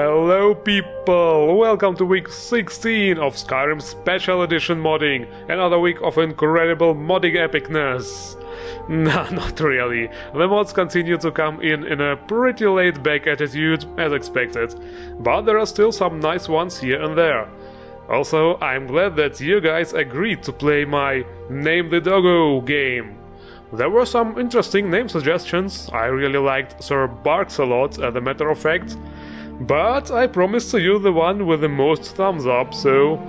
Hello people, welcome to week 16 of Skyrim Special Edition modding, another week of incredible modding epicness. Nah, not really. The mods continue to come in a pretty laid-back attitude, as expected, but there are still some nice ones here and there. Also, I'm glad that you guys agreed to play my Name the Doggo game. There were some interesting name suggestions. I really liked Sir Barks a lot, as a matter of fact. But I promised to you the one with the most thumbs up, so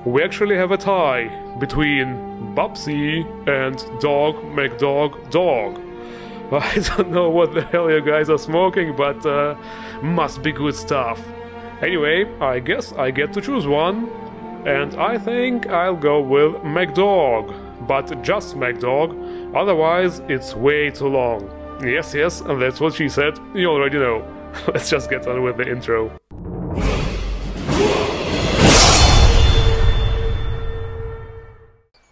we actually have a tie between Bubsy and Dog McDog Dog. I don't know what the hell you guys are smoking, but must be good stuff. Anyway, I guess I get to choose one, and I think I'll go with McDog, but just McDog, otherwise it's way too long. Yes, that's what she said, you already know. Let's just get on with the intro.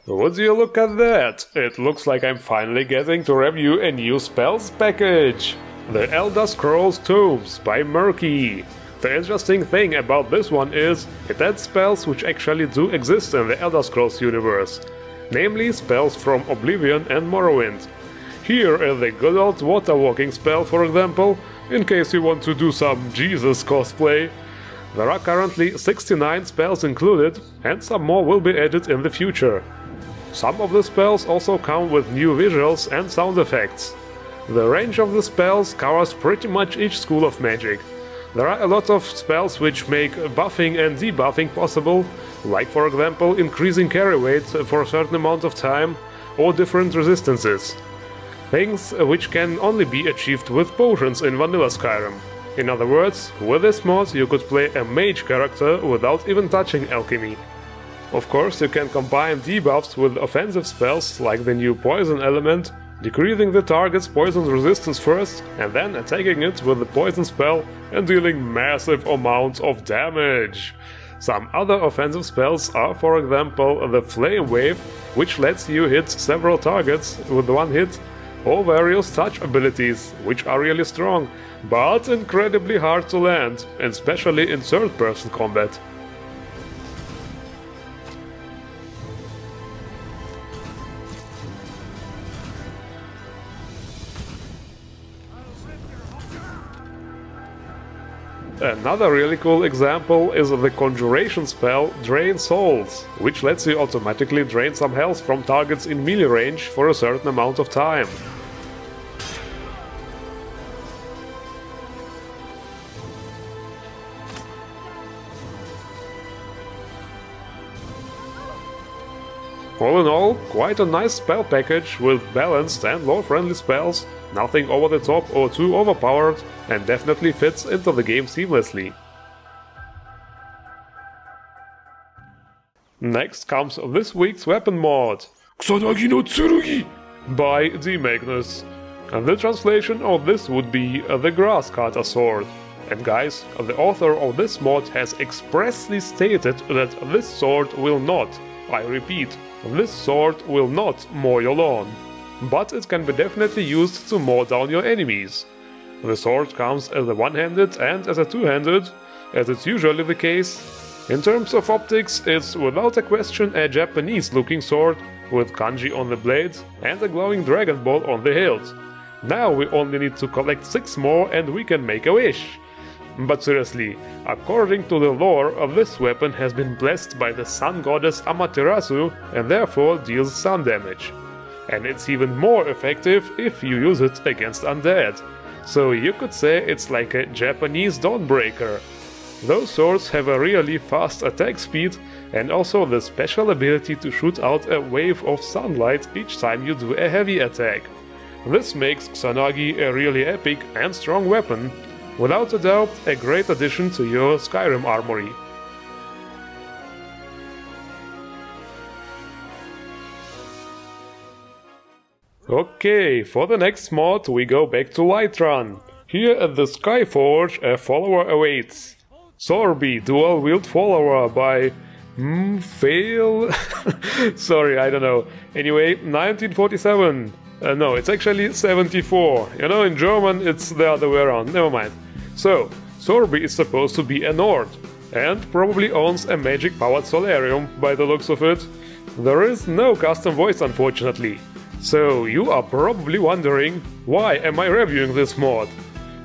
Would you look at that? It looks like I'm finally getting to review a new spells package. The Elder Scrolls Tomes by Murky. The interesting thing about this one is it adds spells which actually do exist in the Elder Scrolls universe. Namely spells from Oblivion and Morrowind. Here is the good old water walking spell, for example, in case you want to do some Jesus cosplay. There are currently 69 spells included, and some more will be added in the future. Some of the spells also come with new visuals and sound effects. The range of the spells covers pretty much each school of magic. There are a lot of spells which make buffing and debuffing possible, like for example increasing carry weight for a certain amount of time, or different resistances. Things which can only be achieved with potions in vanilla Skyrim. In other words, with this mod you could play a mage character without even touching alchemy. Of course, you can combine debuffs with offensive spells like the new poison element, decreasing the target's poison resistance first and then attacking it with the poison spell and dealing massive amounts of damage. Some other offensive spells are, for example, the Flame Wave, which lets you hit several targets with one hit, or various touch abilities, which are really strong, but incredibly hard to land, especially in third-person combat. Another really cool example is the conjuration spell Drain Souls, which lets you automatically drain some health from targets in melee range for a certain amount of time. All in all, quite a nice spell package with balanced and lore-friendly spells, nothing over the top or too overpowered, and definitely fits into the game seamlessly. Next comes this week's weapon mod, Kusanagi-no-Tsurugi by D-Magnus. And the translation of this would be the Grass Cutter Sword. And guys, the author of this mod has expressly stated that this sword will not, I repeat, this sword will not mow your lawn, but it can be definitely used to mow down your enemies. The sword comes as a one-handed and as a two-handed, as it's usually the case. In terms of optics, it's without a question a Japanese-looking sword, with kanji on the blade and a glowing dragon ball on the hilt. Now we only need to collect 6 more and we can make a wish. But seriously, according to the lore, this weapon has been blessed by the sun goddess Amaterasu and therefore deals sun damage. And it's even more effective if you use it against undead. So you could say it's like a Japanese Dawnbreaker. Those swords have a really fast attack speed and also the special ability to shoot out a wave of sunlight each time you do a heavy attack. This makes Kusanagi a really epic and strong weapon. Without a doubt, a great addition to your Skyrim armory. Okay, for the next mod we go back to Lightrun. Here at the Skyforge a follower awaits. Sorby, dual wield follower by fail? Sorry, I don't know. Anyway, 1947. No, it's actually 74. You know, in German it's the other way around. Never mind. So, Sorby is supposed to be a Nord, and probably owns a magic-powered solarium by the looks of it. There is no custom voice, unfortunately. So you are probably wondering, why am I reviewing this mod?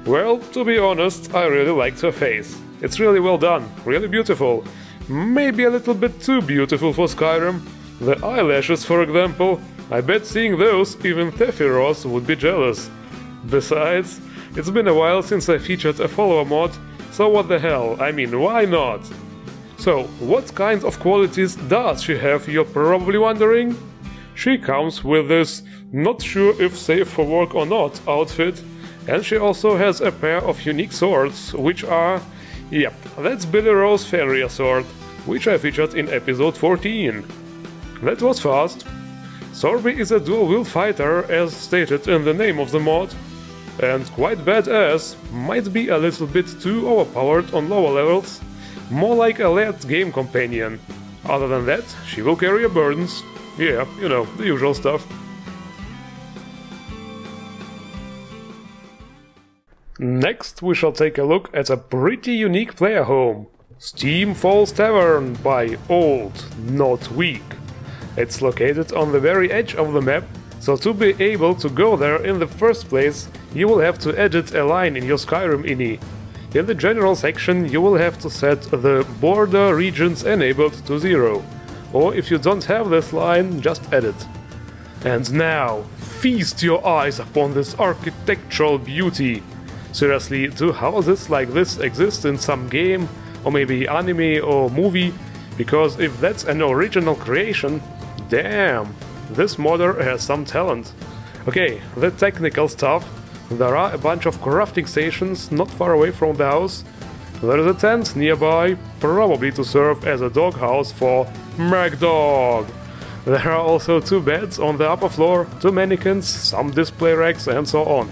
Well, to be honest, I really liked her face. It's really well done, really beautiful. Maybe a little bit too beautiful for Skyrim. The eyelashes, for example, I bet seeing those even Sephiroth would be jealous. Besides, it's been a while since I featured a follower mod, so what the hell, I mean, why not? So, what kind of qualities does she have, you're probably wondering? She comes with this not sure if safe for work or not outfit, and she also has a pair of unique swords, which are... Yep, that's Billy Rose's Farrier sword, which I featured in episode 14. That was fast. Sorby is a dual-wield fighter, as stated in the name of the mod, and quite badass, might be a little bit too overpowered on lower levels, more like a late game companion. Other than that, she will carry her burdens. Yeah, you know, the usual stuff. Next, we shall take a look at a pretty unique player home. Steam Falls Tavern by Old, Not Weak. It's located on the very edge of the map, so to be able to go there in the first place, you will have to edit a line in your Skyrim INI. In the general section, you will have to set the border regions enabled to 0. Or if you don't have this line, just edit. And now, feast your eyes upon this architectural beauty. Seriously, do houses like this exist in some game, or maybe anime or movie? Because if that's an original creation, damn, this modder has some talent. Okay, the technical stuff. There are a bunch of crafting stations not far away from the house. There is a tent nearby, probably to serve as a doghouse for MacDog. There are also 2 beds on the upper floor, 2 mannequins, some display racks and so on.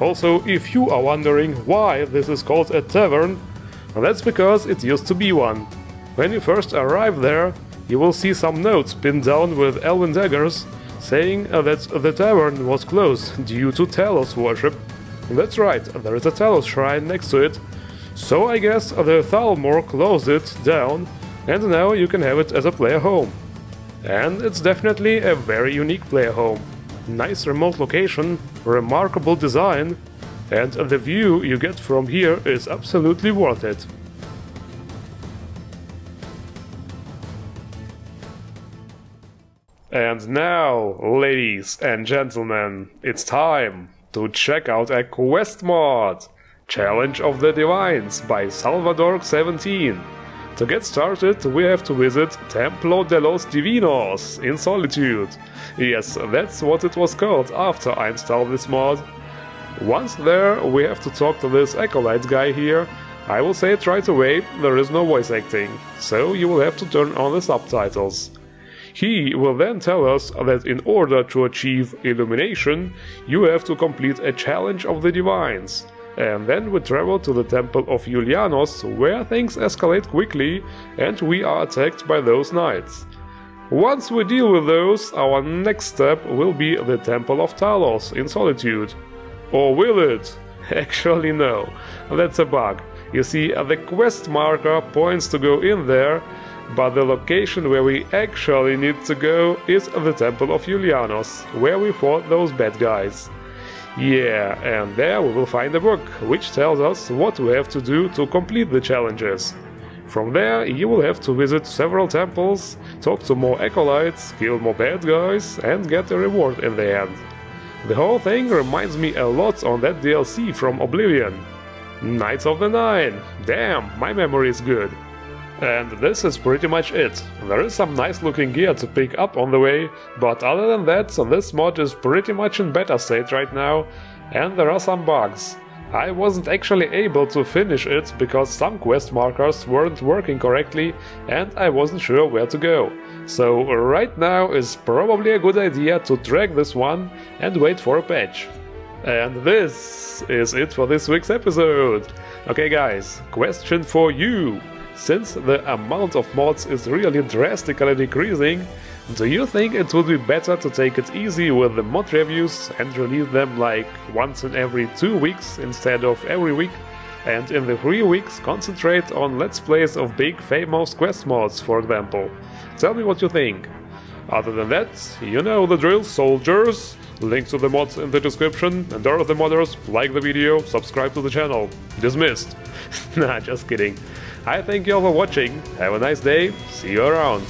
Also, if you are wondering why this is called a tavern, that's because it used to be one. When you first arrive there, you will see some notes pinned down with elven daggers, saying that the tavern was closed due to Talos worship. That's right, there is a Talos shrine next to it. So I guess the Thalmor closed it down, and now you can have it as a player home. And it's definitely a very unique player home. Nice remote location, remarkable design, and the view you get from here is absolutely worth it. And now, ladies and gentlemen, it's time to check out a quest mod! Challenge of the Divines by Salvador17. To get started, we have to visit Templo de los Divinos in Solitude. Yes, that's what it was called after I installed this mod. Once there, we have to talk to this acolyte guy here. I will say it right away, there is no voice acting, so you will have to turn on the subtitles. He will then tell us that in order to achieve illumination, you have to complete a challenge of the Divines. And then we travel to the Temple of Julianos, where things escalate quickly and we are attacked by those knights. Once we deal with those, our next step will be the Temple of Talos in Solitude. Or will it? Actually no, that's a bug. You see, the quest marker points to go in there, but the location where we actually need to go is the Temple of Julianos, where we fought those bad guys. Yeah, and there we will find a book, which tells us what we have to do to complete the challenges. From there, you will have to visit several temples, talk to more acolytes, kill more bad guys, and get a reward in the end. The whole thing reminds me a lot on that DLC from Oblivion. Knights of the Nine! Damn, my memory is good. And this is pretty much it. There is some nice looking gear to pick up on the way, but other than that, this mod is pretty much in beta state right now, and there are some bugs. I wasn't actually able to finish it because some quest markers weren't working correctly and I wasn't sure where to go. So right now is probably a good idea to drag this one and wait for a patch. And this is it for this week's episode. Okay guys, question for you. Since the amount of mods is really drastically decreasing, do you think it would be better to take it easy with the mod reviews and release them like once in every 2 weeks instead of every week? and in the 3 weeks concentrate on let's plays of big famous quest mods, for example. Tell me what you think. Other than that, you know the drill, soldiers. Links to the mods in the description, and all of the modders, like the video, subscribe to the channel. Dismissed. Nah, just kidding. I thank you all for watching, have a nice day, see you around.